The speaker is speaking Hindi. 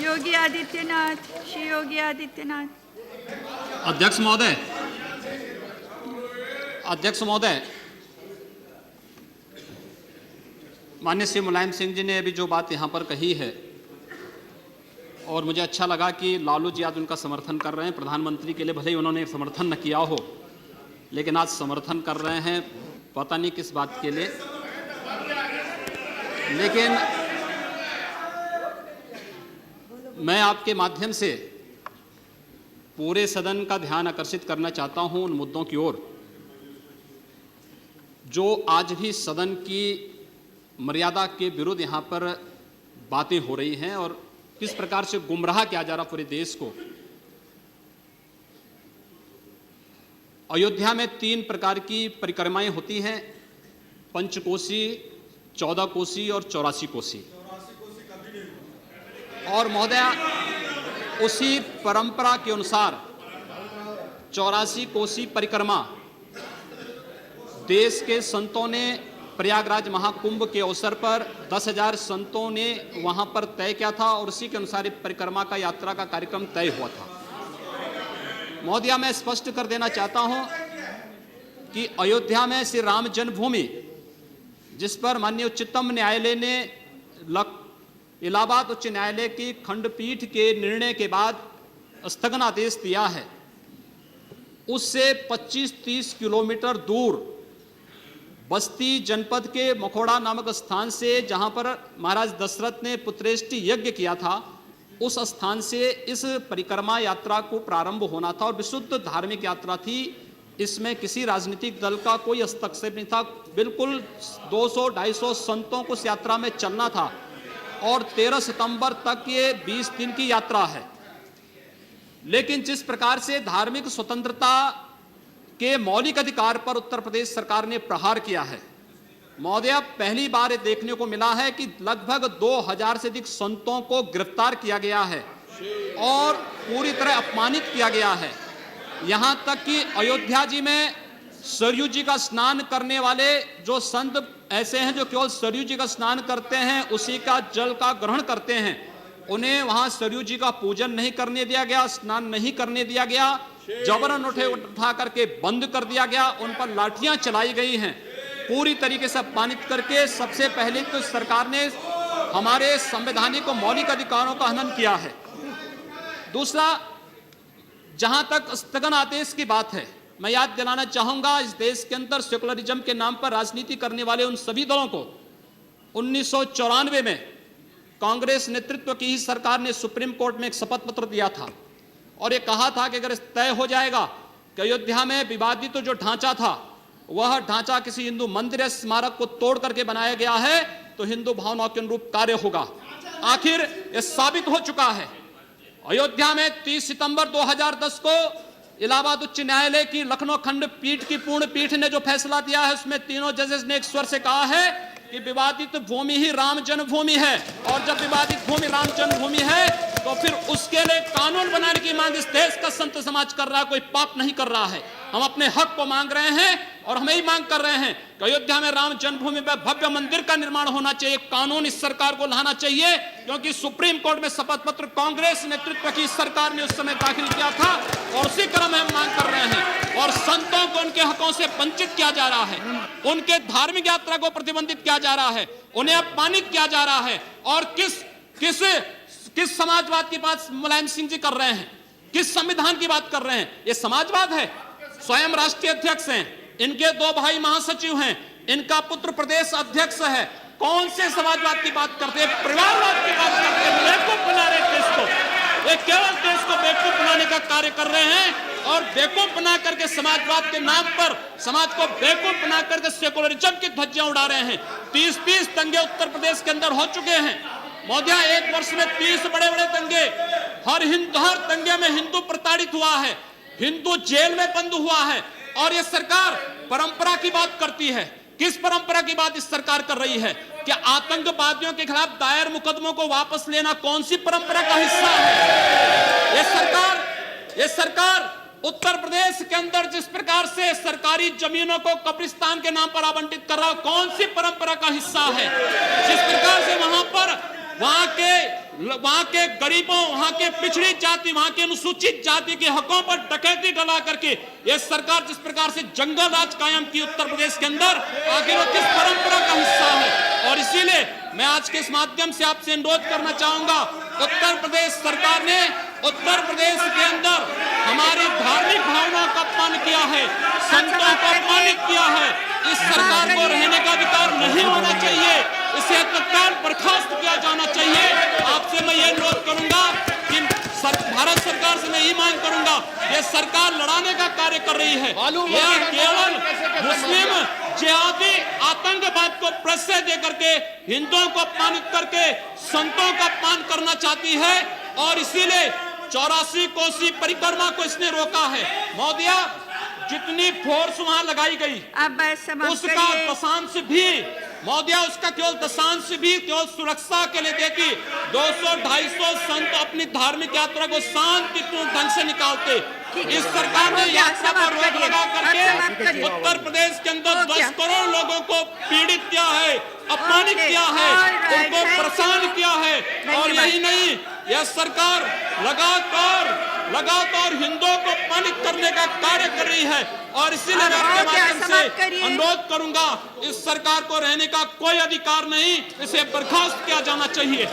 योगी आदित्यनाथ, श्री योगी आदित्यनाथ। अध्यक्ष महोदय, अध्यक्ष महोदय, माननीय श्री मुलायम सिंह जी ने अभी जो बात यहाँ पर कही है और मुझे अच्छा लगा कि लालू जी आज उनका समर्थन कर रहे हैं। प्रधानमंत्री के लिए भले ही उन्होंने समर्थन न किया हो, लेकिन आज समर्थन कर रहे हैं, पता नहीं किस बात के लिए। लेकिन मैं आपके माध्यम से पूरे सदन का ध्यान आकर्षित करना चाहता हूं उन मुद्दों की ओर जो आज भी सदन की मर्यादा के विरुद्ध यहाँ पर बातें हो रही हैं और किस प्रकार से गुमराह किया जा रहा पूरे देश को। अयोध्या में 3 प्रकार की परिक्रमाएं होती हैं, पंचकोसी, 14 कोसी और 84 कोसी। और महोदय, उसी परंपरा के अनुसार 84 कोसी परिक्रमा देश के संतों ने प्रयागराज महाकुंभ के अवसर पर 10,000 संतों ने वहां पर तय किया था और उसी के अनुसार परिक्रमा का यात्रा का कार्यक्रम तय हुआ था। महोदय, मैं स्पष्ट कर देना चाहता हूं कि अयोध्या में श्री राम जन्मभूमि, जिस पर माननीय उच्चतम न्यायालय ने इलाहाबाद उच्च न्यायालय की खंडपीठ के निर्णय के बाद स्थगन आदेश दिया है, उससे 25-30 किलोमीटर दूर बस्ती जनपद के मखोड़ा नामक स्थान से, जहां पर महाराज दशरथ ने पुत्रेष्टि यज्ञ किया था, उस स्थान से इस परिक्रमा यात्रा को प्रारंभ होना था और विशुद्ध धार्मिक यात्रा थी। इसमें किसी राजनीतिक दल का कोई हस्तक्षेप नहीं था। बिल्कुल 200-250 संतों को इस यात्रा में चलना था और 13 सितंबर तक ये 20 दिन की यात्रा है। लेकिन जिस प्रकार से धार्मिक स्वतंत्रता के मौलिक अधिकार पर उत्तर प्रदेश सरकार ने प्रहार किया है, महोदय, पहली बार ये देखने को मिला है कि लगभग 2000 से अधिक संतों को गिरफ्तार किया गया है और पूरी तरह अपमानित किया गया है। यहां तक कि अयोध्या जी में सरयू जी का स्नान करने वाले जो संत ऐसे हैं जो केवल सरयू जी का स्नान करते हैं, उसी का जल का ग्रहण करते हैं, उन्हें वहां सरयू जी का पूजन नहीं करने दिया गया, स्नान नहीं करने दिया गया, जबरन उठा करके बंद कर दिया गया, उन पर लाठियां चलाई गई हैं, पूरी तरीके से अपमानित करके। सबसे पहले तो सरकार ने हमारे संवैधानिक और मौलिक अधिकारों का हनन किया है। दूसरा, जहां तक स्थगन आदेश की बात है, मैं याद दिलाना चाहूंगा, इस देश के अंदर सेकुलरिज्म के नाम पर राजनीति करने वाले उन सभी दलों को 1994 में कांग्रेस नेतृत्व की ही सरकार ने सुप्रीम कोर्ट में एक शपथ पत्र दिया था और ये कहा था कि अगर तय हो जाएगा कि अयोध्या में विवादित जो ढांचा था वह ढांचा किसी हिंदू मंदिर या स्मारक को तोड़ करके बनाया गया है तो हिंदू भावनाओं के अनुरूप कार्य होगा। आखिर यह साबित हो चुका है। अयोध्या में 30 सितंबर 2010 को इलाहाबाद उच्च न्यायालय की लखनऊ खंडपीठ की पूर्ण पीठ ने जो फैसला दिया है, उसमें तीनों जजेस ने एक स्वर से कहा है कि विवादित भूमि ही राम जन्मभूमि है और जब विवादित भूमि राम जन्मभूमि है तो फिर उसके लिए कानून बनाने की मांग इस देश का संत समाज कर रहा है, कोई पाप नहीं कर रहा है। हम अपने हक को मांग रहे हैं और हम यही मांग कर रहे हैं कि अयोध्या में राम जन्मभूमि पर भव्य मंदिर का निर्माण होना चाहिए, कानून इस सरकार को लाना चाहिए, क्योंकि सुप्रीम कोर्ट में शपथ पत्र कांग्रेस नेतृत्व की सरकार ने उस समय दाखिल किया था और उसी क्रम में हम मांग कर रहे हैं। और संतों को उनके हकों से वंचित किया जा रहा है, उनके धार्मिक यात्रा को प्रतिबंधित किया जा रहा है, उन्हें अपमानित किया जा रहा है। और किस समाजवाद की बात मुलायम सिंह जी कर रहे हैं, किस संविधान की बात कर रहे हैं? ये समाजवाद है। स्वयं राष्ट्रीय अध्यक्ष हैं, इनके 2 भाई महासचिव हैं, इनका पुत्र प्रदेश अध्यक्ष है। कौन से समाजवाद की बात करते हैं? परिवारवाद की बात करते हैं। बेवकूफ बना रहे देश को, ये केवल देश को बेवकूफ बनाने का कार्य कर रहे हैं और बेवकूफ बना करके समाजवाद के नाम पर समाज को बेवकूफ बना करके सेकुलरिज्म की ध्वजियां उड़ा रहे हैं। 30 दंगे उत्तर प्रदेश के अंदर हो चुके हैं महोदय, एक वर्ष में 30 बड़े-बड़े दंगे। हर दंगे में हिंदू प्रताड़ित हुआ है, हिंदू जेल में बंद हुआ है और यह सरकार परंपरा की बात करती है। किस परंपरा की बात इस सरकार कर रही है? कि आतंकवादियों के खिलाफ दायर मुकदमों को वापस लेना कौन सी परंपरा का हिस्सा है? यह सरकार उत्तर प्रदेश के अंदर जिस प्रकार से सरकारी जमीनों को कब्रिस्तान के नाम पर आवंटित कर रहा है, कौन सी परंपरा का हिस्सा है? जिस प्रकार से वहां के वहां के गरीबों, वहां के पिछड़ी जाति, वहां के अनुसूचित जाति के हकों पर डकैती डला करके यह सरकार जिस प्रकार से जंगल राज कायम की उत्तर प्रदेश के अंदर, आखिर वो किस परंपरा का हिस्सा है? और इसीलिए मैं आज के इस माध्यम से आपसे अनुरोध करना चाहूंगा, उत्तर प्रदेश सरकार ने उत्तर प्रदेश के अंदर हमारी धार्मिक भावनाओं का अपमान किया है, संतों को अपमानित किया है। इस सरकार को रहने का अधिकार नहीं होना चाहिए, इसे तत्काल बर्खास्त किया जाना चाहिए। आपसे मैं ये अनुरोध करूंगा कि भारत सरकार से मैं ये मांग करूंगा, ये सरकार लड़ाने का कार्य कर रही है, यह केवल मुस्लिम जिहादी आतंकवाद को प्रश्रय दे करके हिंदुओं को अपमानित करके संतों का अपमान करना चाहती है। और इसीलिए 84 कोसी परिक्रमा को इसने रोका है। महोदया, जितनी फोर्स वहां लगाई गई अब समाप्त उसका करिए। दशांश भी, महोदया, उसका केवल दशांश भी केवल सुरक्षा के लिए देखी 200-250 संत अपनी धार्मिक यात्रा को शांतिपूर्ण ढंग से निकालते। इस सरकार ने यात्रा पर रोक लगा करके उत्तर प्रदेश के अंदर 10 करोड़ लोगों को पीड़ित किया है, अपमानित किया है, उनको परेशान किया है। और यही नहीं, यह सरकार लगातार हिंदुओं को अपमानित करने का कार्य कर रही है। और इसीलिए मैं आपके माध्यम से अनुरोध करूंगा, इस सरकार को रहने का कोई अधिकार नहीं, इसे बर्खास्त किया जाना चाहिए।